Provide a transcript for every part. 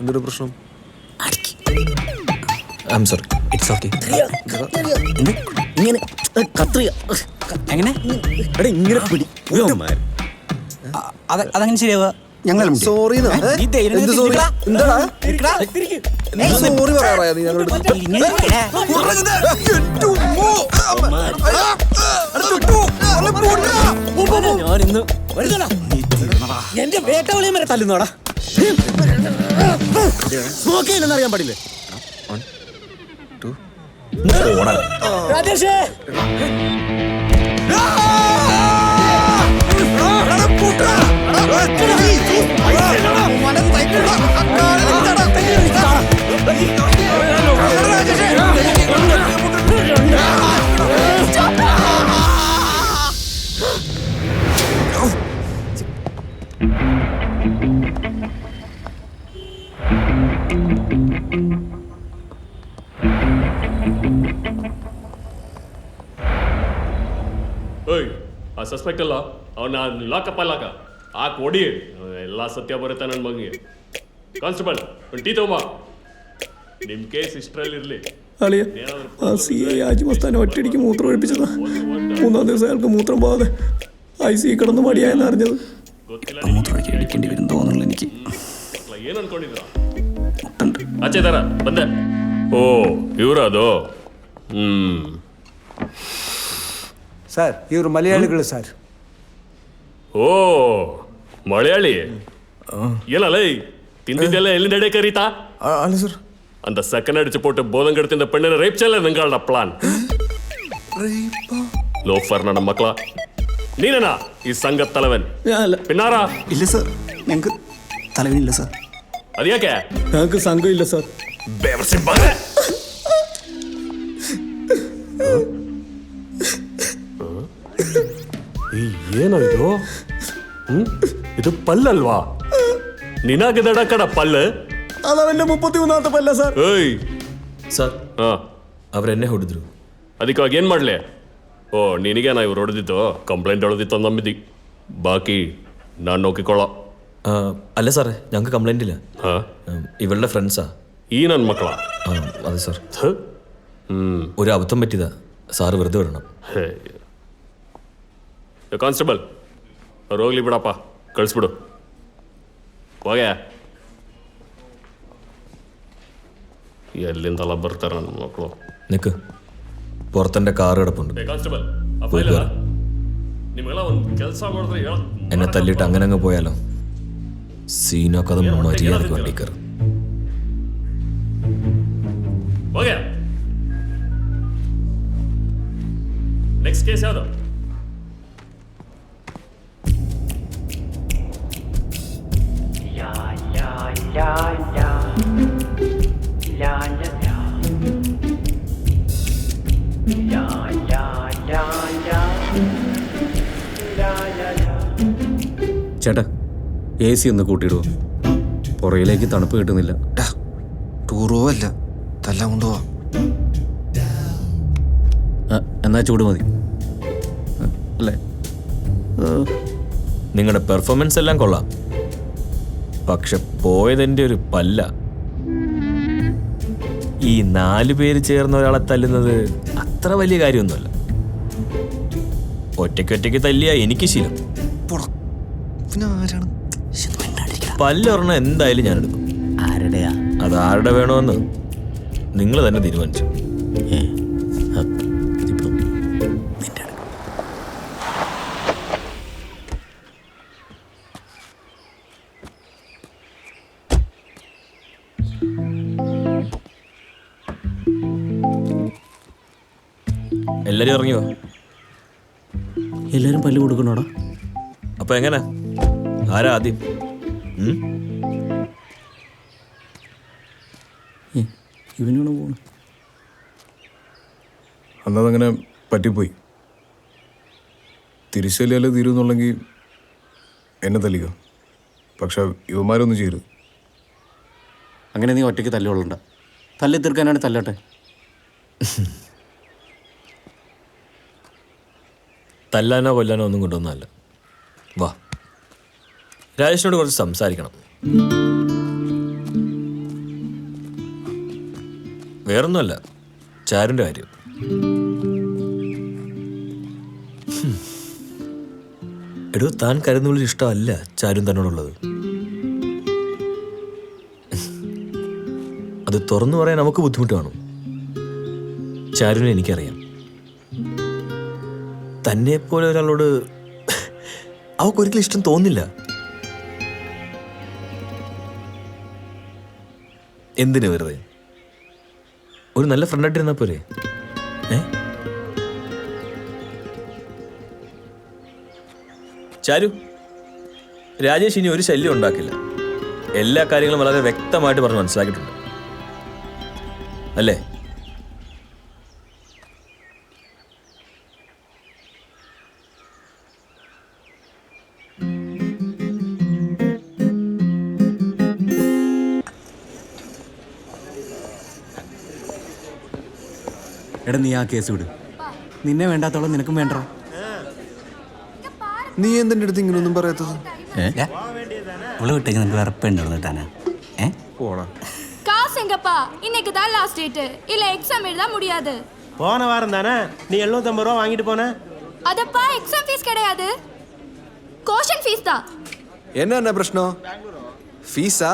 എന്തൊരു പ്രശ്നം? Sorry, it's okay. ഇങ്ങനെ കത്രിക എങ്ങനെ ഇങ്ങനെ പിടി. അതങ്ങനെ ശരിയാവുക? ഞങ്ങൾ സോറി സോറി പറയാ നീ ഞങ്ങളുടെ എന്റെ വേട്ടവളിയും വരെ തല്ലുന്നോടാ. സ്മോക്ക് ചെയ്യുന്നെന്ന് അറിയാൻ പാടില്ലേ? രാജേഷേ ಆ ಸಸ್ಪೆಕ್ಟ್ ಅಲ್ಲ ಅವನ ಲಾಕಪ್ ಅಲ್ಲಾಕ ಆ ಕೊಡಿ ಎಲ್ಲ ಸತ್ಯ ಬರುತ್ತೆ ನನ್ನ ಮಗನಿಗೆ. ಕಾನ್ಸ್ಟೇಬಲ್ ಒಂದು ಟೀ ತಗೊಂಬ. ನಿಮ್ಮ ಕೇಸ್ ಇಷ್ಟರಲ್ಲಿರಲಿ. അളിയ ആ സി ഐ ആജിമസ്താനെ ഒറ്റയടിക്ക് മൂത്രം ഒഴിപ്പിച്ചതാ. 3-ാം ദിവസം അയാൾക്ക് മൂത്രം പോകാതെ ICU കിടന്ന് മടിയായെന്ന് അറിഞ്ഞത്. മൂത്രം ഒഴിക്കേണ്ടി വരും തോന്നുന്നു എനിക്ക്. ಏನು ಅನ್ಕೊಂಡಿದ್ರ ಆಚೆ ತರ ಬಂದೆ. ಓ ಇವ್ರ ಅದು ಸರ್ ಇವರು ಮಲಯಾಳಿಗಳು ಸರ್. ಓ ಮಲಯಾಳಿ ಏನಲ್ಲ തിന്നിದ್ದೆಲ್ಲ എല്ലിൻ്റെ കയറിത്താ അല്ല സർ அந்த செகண்ட் அடிச்சு போட்டு போதங்கெடுத்து பெண்ணை ரேப் செய்யல നിങ്ങളുടെ പ്ലാൻ. ലോഫർ നട മക്കളാ നീനാ ഈ സംഘത്തലവൻ? പിന്നാറാ? ഇല്ല സാർ, ഞങ്ങൾക്ക് തലവനില്ല സാർ. അതെയാക്കെ ഞങ്ങൾക്ക് സംഘമില്ല സാർ. ಏನೋ ಇದು ಇದು ಪಲ್ಲಲ್ವಾ? ನಿನಾಗದಡ ಕಡ ಪಲ್ಲು അതവന്റെ 33-ാമത്തെ പല്ല സാർ. ಏಯ್ ಸರ್ ಅವರೆನ್ನೇ ಹೊಡೆದ್ರು. ಅದಕ್ಕಾಗಿ ಏನು ಮಾಡಲಿ? ಓ ನಿನಗೆ ನಾ ಇವ್ರು ಹೊಡೆದಿತ್ತು ಕಂಪ್ಲೇಂಟ್ ಹೊಡೆದಿತ್ತು ನಂಬಿದ್ದಿ. ബാക്കി ഞാൻ നോക്കിക്കോളാം. അല്ല സാറേ, ഞങ്ങൾക്ക് കംപ്ലൈന്റ് ഇല്ല. ഇവളുടെ ഫ്രണ്ട്സാ. ഈ ನನ್ನ മക്കളാ? അതെ സാർ, ഒരു അബദ്ധം പറ്റിയതാ. സാറ് വെറുതെ വിടണം. ಕಾನ್ಸ್ಟೇಬಲ್ ಅವ್ರು ಹೋಗ್ಲಿ ಬಿಡಪ್ಪ, ಕಳಿಸ್ಬಿಡು. ಹೋಗ್ಯಾ ಎಲ್ಲಿಂದಲ್ಲ ಬರ್ತಾರೆ ನನ್ನ ಮಕ್ಕಳು. നിക്ക്, പുറത്തെൻ്റെ കാറ് കിടപ്പുണ്ട്. ಕಾನ್ಸ್ಟೇಬಲ್ പോയി കേറ്. ನಿಮಗೆಲ್ಲ ಒಂದು ಕೆಲಸ ಮಾಡಿದ್ರೆ എന്നെ തല്ലിയിട്ട് അങ്ങനെ അങ്ങ് പോയാലോ? സീനൊക്കെ അത് മര്യാദക്ക് വണ്ടി കയറും. ಹೋಗ್ಯಾ ನೆಕ್ಸ್ಟ್ ಕೇಸ್ ಯಾವುದು? ചേട്ടാ AC ഒന്ന് കൂട്ടിയിടുവോ? പുറയിലേക്ക് തണുപ്പ് കിട്ടുന്നില്ല. ടൂർ പോവല്ല, തല്ലാൻ കൊണ്ടുപോവാ. എന്നാ ചൂട് മതി അല്ലേ? നിങ്ങളുടെ പെർഫോമൻസ് എല്ലാം കൊള്ളാം, പക്ഷെ പോയതെൻ്റെ ഒരു പല്ല. ഈ 4 പേര് ചേർന്ന് ഒരാളെ തല്ലുന്നത് അത്ര വലിയ കാര്യമൊന്നുമല്ല. ഒറ്റയ്ക്കൊറ്റയ്ക്ക് തല്ലിയാ എനിക്ക് ശീലം. പല്ലൊരെണ്ണം എന്തായാലും ഞാൻ എടുക്കും. ആരുടെയാ? അത് ആരുടെ വേണമെന്ന് നിങ്ങൾ തന്നെ തീരുമാനിച്ചു. എല്ലാരും ഇറങ്ങിയോ? എല്ലാരും പല്ല് കൊടുക്കണോടാ? അപ്പൊ എങ്ങനെ, ആരാ ആദ്യം? ഇവനാണ് പോണ. അന്നതങ്ങനെ പറ്റിപ്പോയി. തിരിച്ചല്ലേ തീരുന്നുണ്ടെങ്കിൽ എന്നെ തല്ലിക്കോ, പക്ഷെ യുവമാരൊന്നും ചെയ്യരുത്. അങ്ങനെ നീ ഒറ്റയ്ക്ക് തല്ലുകൊള്ളണ്ട. തല്ലി തീർക്കാനാണ് തല്ലട്ടെ. തല്ലാനോ കൊല്ലാനോ ഒന്നും കൊണ്ടുവന്നല്ല. വാ രാജേഷിനോട് കുറച്ച് സംസാരിക്കണം. വേറൊന്നുമല്ല, ചാരുൻ്റെ കാര്യം. എടോ, താൻ കരുതുന്നതിൽ ഇഷ്ടമല്ല ചാരും തന്നോടുള്ളത്. അത് തുറന്നു പറയാൻ നമുക്ക് ബുദ്ധിമുട്ട് കാണും. ചാരുവിനെ എനിക്കറിയാം. തന്നെ പോലെ ഒരാളോട് അവൾക്കൊരിക്കലും ഇഷ്ടം തോന്നില്ല. എന്തിനു വെറുതെ? ഒരു നല്ല ഫ്രണ്ടായിട്ടിരുന്നാ പോരെ? ചാരു, രാജേഷ് ഇനി ഒരു ശല്യം ഉണ്ടാക്കില്ല. എല്ലാ കാര്യങ്ങളും വളരെ വ്യക്തമായിട്ട് പറഞ്ഞ് മനസ്സിലാക്കിയിട്ടുണ്ട്, അല്ലേ? എടാ നീ ആ കേസ് വിട്. നിന്നെ വേണ്ടാത്തോളം നിനക്കും വേണ്ട. നീ എന്തിൻ്റെ അടുത്ത് ഇങ്ങനെയൊന്നും പറയാത്തത്? അവള് വിട്ടേക്ക് നിനക്ക് വെറുപ്പുണ്ടോ കേട്ടാനാ? പോടാ. காசு எங்கப்பா? இன்னைக்கு தான் லாஸ்ட் டேட். இல்ல எக்ஸாம் எழுத முடியாது. போன வாரம் தானே நீ 750 ரூபா வாங்கிட்டு போன. அதப்பா எக்ஸாம் ஃபீஸ் கிடையாது, கோஷன் ஃபீஸ் தான். என்ன பிரச்சனை? ഫീസാ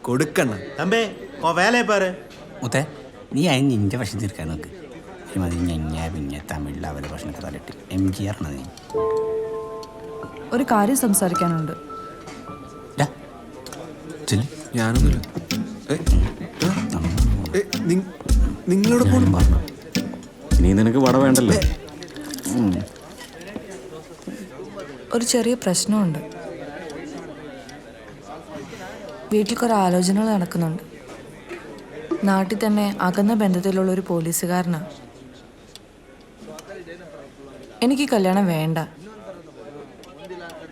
കൊടുക്കണ. தம்பி உன் வேலையை பாரு. മുത്തേ, നീ അതിന് നിന്റെ പ്രശ്നം തീർക്കാൻ നോക്ക്. മതി ഞഞ്ഞ പിന്നെ തമിഴിൽ അവരുടെ പ്രശ്നമൊക്കെ തലയിട്ട് MGR നീ. ഒരു കാര്യം സംസാരിക്കാനുണ്ട്. ഞാനൊന്നുമില്ല. നിങ്ങളോട് പോലും ഇനി നിനക്ക് വട വേണ്ടല്ലോ. ഒരു ചെറിയ പ്രശ്നമുണ്ട്. വീട്ടിൽ കുറേ ആലോചനകൾ നടക്കുന്നുണ്ട്. നാട്ടിൽ തന്നെ അകന്ന ബന്ധത്തിലുള്ള ഒരു പോലീസുകാരനാണ്. എനിക്ക് കല്യാണം വേണ്ട.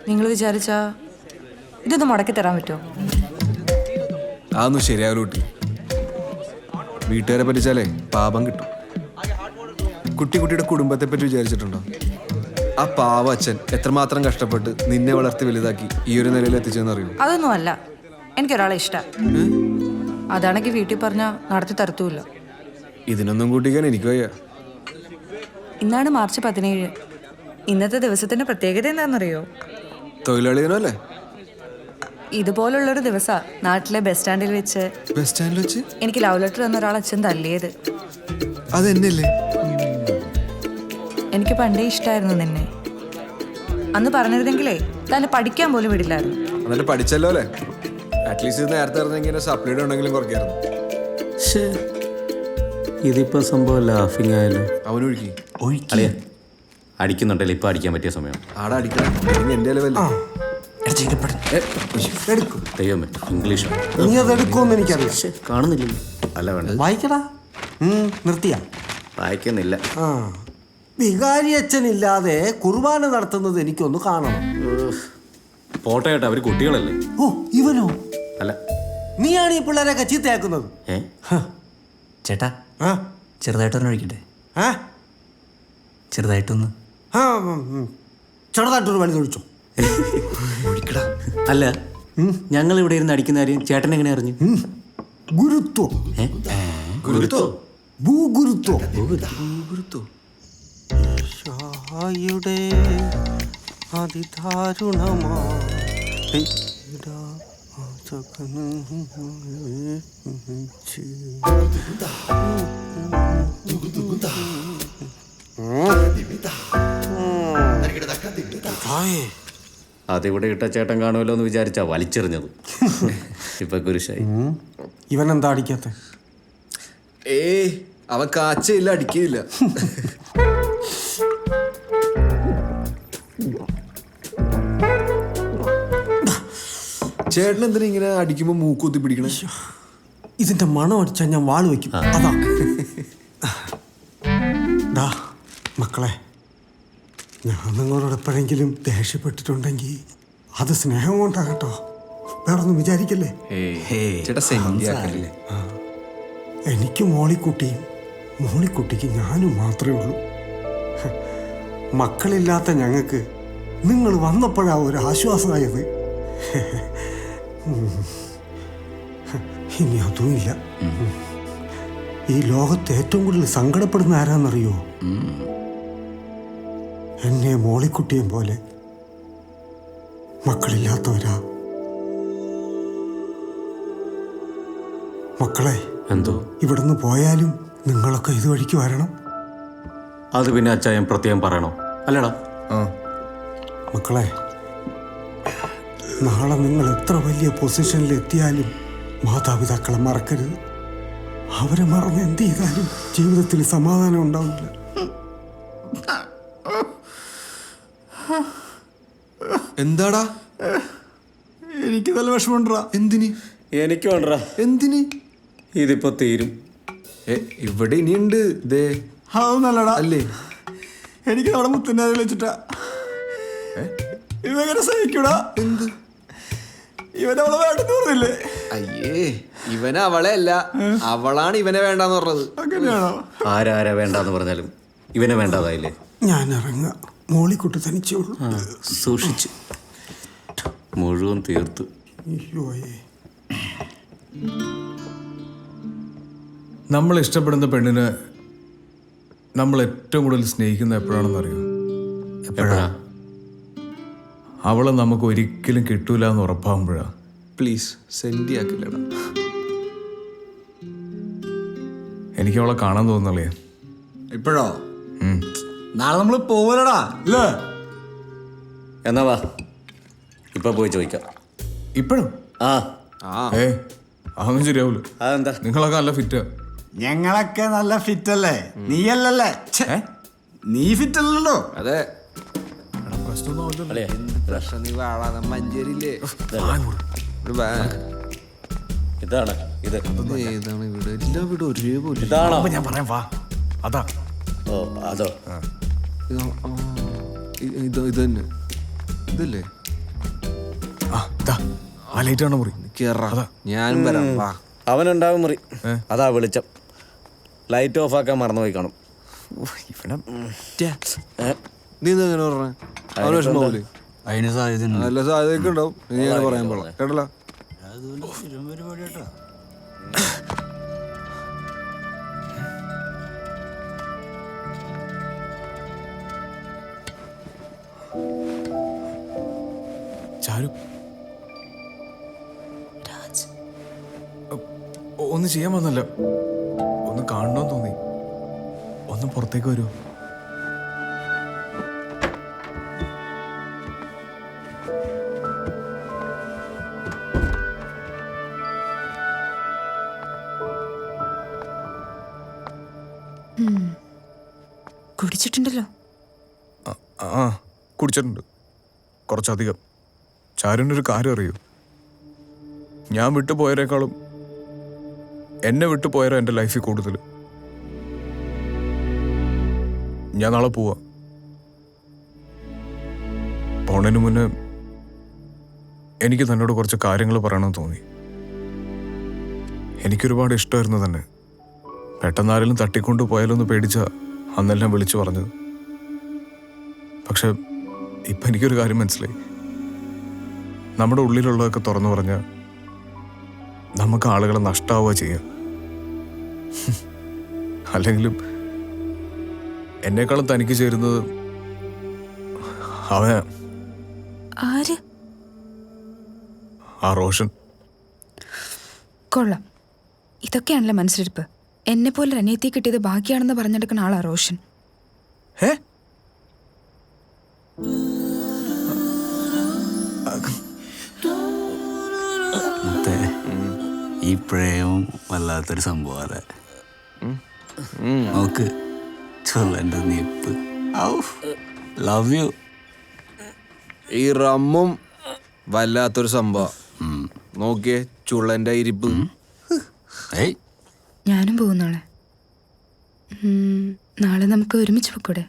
നിങ്ങൾ വിചാരിച്ചാ ഇതൊന്ന് മുടക്കി തരാൻ പറ്റുമോ? അതൊന്നും ശരിയാവൂട്ടി. വീട്ടുകാരെ പറ്റിച്ചാലേ പാപം കിട്ടും. കുട്ടിയുടെ കുടുംബത്തെ പറ്റി വിചാരിച്ചിട്ടുണ്ടോ? ആ പാവ അച്ഛൻ എത്രമാത്രം കഷ്ടപ്പെട്ട് നിന്നെ വളർത്തി വലുതാക്കി ഈ ഒരു നിലയിൽ എത്തിച്ചെന്നറിയൂ. അതൊന്നും അല്ല, എനിക്കൊരാളെ ഇഷ്ടം. അതാണെങ്കിൽ വീട്ടിൽ പറഞ്ഞാൽ നടത്തി തരത്തുമില്ല. ഇതിനൊന്നും കൂട്ടിക്കാൻ എനിക്ക് വയ്യ. ഇന്നാണ് മാർച്ച് 17. ഇന്നത്തെ ദിവസത്തിന്റെ പ്രത്യേകത എന്താണെന്നറിയോ? തൊഴിലാളി ദിനമല്ലേ? ഇതുപോലുള്ളൊരു ദിവസം നാട്ടിലെ ബസ് സ്റ്റാൻഡിൽ വെച്ച് എനിക്ക് ലവ് ലെറ്റർ തന്ന ഒരാൾ അച്ഛൻ തല്ലിയത്. അതെന്നല്ലേ? എനിക്ക് പണ്ടേ ഇഷ്ടമായിരുന്നു നിന്നെ. അന്ന് പറഞ്ഞിരുന്നെങ്കിലേ തന്നെ പഠിക്കാൻ പോലും വിടില്ലായിരുന്നു. എന്നിട്ട് പഠിച്ചല്ലോ അല്ലേ? അറ്റ്ലീസ്റ്റ് നേരത്തെ അറിഞ്ഞെങ്കിൽ സപ്ലൈഡ് ഉണ്ടെങ്കിലും കുറയ്ക്കായിരുന്നു. ഇതിപ്പോ സംഭവം ലാഫിങ് ആയാലോ? അവനൊഴുക്കി അളിയ അടിക്കുന്നുണ്ടല്ലോ. ഇപ്പൊ അടിക്കാൻ പറ്റിയ സമയം. ആടെ അടിക്കണം. എന്റെ ലെവൽ ദൈവമേ, ഇംഗ്ലീഷ് നീ അത് എടുക്കുമെന്ന് എനിക്കറിയാം. കാണുന്നില്ലല്ലോ. അല്ല വേണ്ട, വായിക്കടാ. നിർത്തിയാ? വായിക്കുന്നില്ല. വികാരി അച്ഛനില്ലാതെ കുർബാന നടത്തുന്നത് എനിക്കൊന്ന് കാണണം. പോട്ടെ ചേട്ടാ, അവര് കുട്ടികളല്ലേ. ഓ, ഇവനോ? അല്ല, നീയാണ് ഈ പിള്ളേരൊക്കെ ചീത്തയാക്കുന്നത്. ചേട്ടാ, ചെറുതായിട്ടൊന്ന് ഒഴിക്കട്ടെ? ചെറുതായിട്ടൊന്ന് ചെറുതായിട്ടൊരു വലുത് ഒഴിച്ചോ. അല്ല, ഞങ്ങൾ ഇവിടെ ഇരുന്ന് അടിക്കുന്ന കാര്യം ചേട്ടൻ എങ്ങനെ അറിഞ്ഞു? ഗുരുത്വം. ഭൂഗുരുത്വം. യുടെ അതിദാരുണമാ അതിവിടെ ഇട്ട ചേട്ടൻ കാണുമല്ലോ എന്ന് വിചാരിച്ചാ വലിച്ചെറിഞ്ഞത്. ഇപ്പൊ കുരിശായി. ഇവൻ എന്താ അടിക്കാത്ത? അവൻ കാച്ചയില്ല, അടിക്കില്ല. ചേട്ടൻ എന്തിനാ ഇങ്ങനെ അടിക്കുമ്പോ മൂക്കുത്തി പിടിക്കണേ? ഇതിന്റെ മണം അടിച്ചാൽ ഞാൻ വാള് വെക്കും. അതാ. മക്കളെ, ഞാൻ നിങ്ങളോട് എപ്പോഴെങ്കിലും ദേഷ്യപ്പെട്ടിട്ടുണ്ടെങ്കിൽ അത് സ്നേഹം കൊണ്ടാകട്ടോ. വേറൊന്നും വിചാരിക്കല്ലേ. എനിക്ക് മോളിക്കുട്ടിക്ക് ഞാനും മാത്രമേ ഉള്ളൂ. മക്കളില്ലാത്ത ഞങ്ങൾക്ക് നിങ്ങൾ വന്നപ്പോഴാ ഒരു ആശ്വാസമായത്. ഇനി അതുമില്ല. ഈ ലോകത്ത് ഏറ്റവും കൂടുതൽ സങ്കടപ്പെടുന്ന ആരാന്നറിയോ? എന്നെ മോളിക്കുട്ടിയും പോലെ മക്കളില്ലാത്തവരാ. മക്കളെ, എന്തോ ഇവിടുന്ന് പോയാലും നിങ്ങളൊക്കെ ഇതുവഴിക്ക് വരണം. അത് പിന്നെ അച്ചായൻ പ്രത്യേകം പറയണോ? അല്ലടാ. മക്കളെ, നാളെ നിങ്ങൾ എത്ര വലിയ പൊസിഷനിൽ എത്തിയാലും മാതാപിതാക്കളെ മറക്കരുത്. അവരെ മറന്ന് എന്ത് ചെയ്താലും ജീവിതത്തിൽ സമാധാനം ഉണ്ടാവില്ല. എന്താടാ? എനിക്ക് നല്ല വിഷമമുണ്ടാ. എന്തിന്? എനിക്ക് വേണ്ടടാ. എന്തിന്? ഇതിപ്പോ തീരും. ഇവിടെ ഇനിയുണ്ട്. ദേ അതൊന്നല്ലടാ. അല്ലേ? എനിക്ക് നമ്മുടെ മുത്തന്നെ വിളിച്ചിട്ടാ. ഇവങ്ങനെ സഹിക്കൂടാ. എന്ത്? ഇവനവളെ വേണ്ടെന്ന് പറഞ്ഞില്ലേ? അയ്യേ, ഇവനെ അവളെ അല്ല, അവളാണ് ഇവനെ വേണ്ടാന്ന് പറഞ്ഞത്. അങ്ങനെയാണോ? ആരാ വേണ്ടാന്ന് പറഞ്ഞാലും ഇവനെ വേണ്ടാതായില്ലേ? ഞാൻ ഇറങ്ങുക. മോളിക്കുട്ടി തനിച്ചേ ഉള്ളൂ. സൂക്ഷിച്ച്. മുഴുവൻ തീർത്തു. അയ്യോയേ. നമ്മൾ ഇഷ്ടപ്പെടുന്ന പെണ്ണിനെ നമ്മൾ ഏറ്റവും കൂടുതൽ സ്നേഹിക്കുന്ന എപ്പോഴാണെന്ന് അറിയോ? എപ്പോഴാ? അവളെ നമുക്ക് ഒരിക്കലും കിട്ടൂല എന്ന് ഉറപ്പാകുമ്പോഴാ. പ്ലീസ് സെൻഡി ആക്കില്ലടാ. എനിക്ക് അവളെ കാണാൻ തോന്നുന്നല്ലേ. ഇപ്പോഴോ? നാളെ നമ്മൾ പോവലടാ അല്ലേ? എന്നാ വാ, ഇപ്പൊ പോയി ചോദിക്കാം. ഇപ്പോഴും? ആ അതൊന്നും ശരിയാവൂല. അതെന്താ? നിങ്ങളൊക്കെ നല്ല ഫിറ്റാ. ഞങ്ങളൊക്കെ നല്ല ഫിറ്റ് അല്ലേ? നീയല്ലല്ലേ? നീ ഫിറ്റ് അല്ലല്ലോ. അതെ. അല്ലേ? പ്രശ്നം നീ വാഴാതെ മഞ്ചേരിയില്ലേ? ഇതാണ് ഇത്. ഏതാണ് വീട്? എല്ലാ വീടും ഒരേപോലെ. ഇതാണോ? ഞാൻ പറയാം, വാ. അതാ. ഓ അതോ? ഇത് തന്നെ. ഇതല്ലേ? ആ ലൈറ്റാണ് മുറി. ഞാനും വരാം. വാ. അവനുണ്ടാവും മുറി. അതാ വെളിച്ചം. ലൈറ്റ് ഓഫ് ആക്കാൻ മറന്നുപോയി കാണും. നീ എങ്ങനെ പറഞ്ഞ? അവന് വിഷമാവൂലേ? അതിന് സാധ്യത നല്ല സാധ്യതയൊക്കെ ഉണ്ടാവും. നീ അങ്ങനെ പറയാൻ പാടില്ല കേട്ടല്ലോ. ചാരു, ഒന്നും ചെയ്യാൻ വന്നല്ല. ഒന്ന് കാണണമെന്ന് തോന്നി. ഒന്ന് പുറത്തേക്ക് വരൂ. കുടിച്ചിട്ടുണ്ടല്ലോ. ആ കുടിച്ചിട്ടുണ്ട്, കുറച്ചധികം. ചാരുവിൻ്റെ ഒരു കാര്യം അറിയൂ? ഞാൻ വിട്ടുപോയതിനേക്കാളും എന്നെ വിട്ടുപോയാലോ എൻ്റെ ലൈഫിൽ കൂടുതൽ. ഞാൻ നാളെ പോവാ. പോണതിന് മുന്നേ എനിക്ക് തന്നോട് കുറച്ച് കാര്യങ്ങൾ പറയണമെന്ന് തോന്നി. എനിക്കൊരുപാട് ഇഷ്ടമായിരുന്നു തന്നെ. പെട്ടെന്ന് ആരെങ്കിലും തട്ടിക്കൊണ്ടു പോയാലോ എന്ന് പേടിച്ച അന്നെല്ലാം വിളിച്ചു പറഞ്ഞത്. പക്ഷെ ഇപ്പം എനിക്കൊരു കാര്യം മനസ്സിലായി. നമ്മുടെ ഉള്ളിലുള്ളതൊക്കെ തുറന്നു പറഞ്ഞാൽ നമുക്ക് ആളുകളെ നഷ്ടാവുക ചെയ്യുക. അല്ലെങ്കിലും എന്നെക്കാളും തനിക്ക് ചേരുന്നത് അവനാ. ആര്? ആ റോഷൻ. കൊള്ളാം. ഇതൊക്കെയാണല്ലോ മനസ്സിലിരിപ്പ്. എന്നെ പോലെ അനിയത്തി കിട്ടിയത് ഭാഗ്യാണെന്ന് പറഞ്ഞെടുക്കുന്ന ആളാ റോഷൻ. ഈ പ്രേമം വല്ലാത്തൊരു സംഭവം. അതെ, നോക്ക് ചൊല്ലൻ്റെ നിപ്പ്. Love you. ഈ റമ്മും വല്ലാത്തൊരു സംഭവം. നോക്കിയേ ചുള്ളന്റെ ഇരിപ്പ്. ഞാനും പോകുന്നോളെ. നാളെ നമുക്ക് ഒരുമിച്ച് പോയിക്കൂടെ?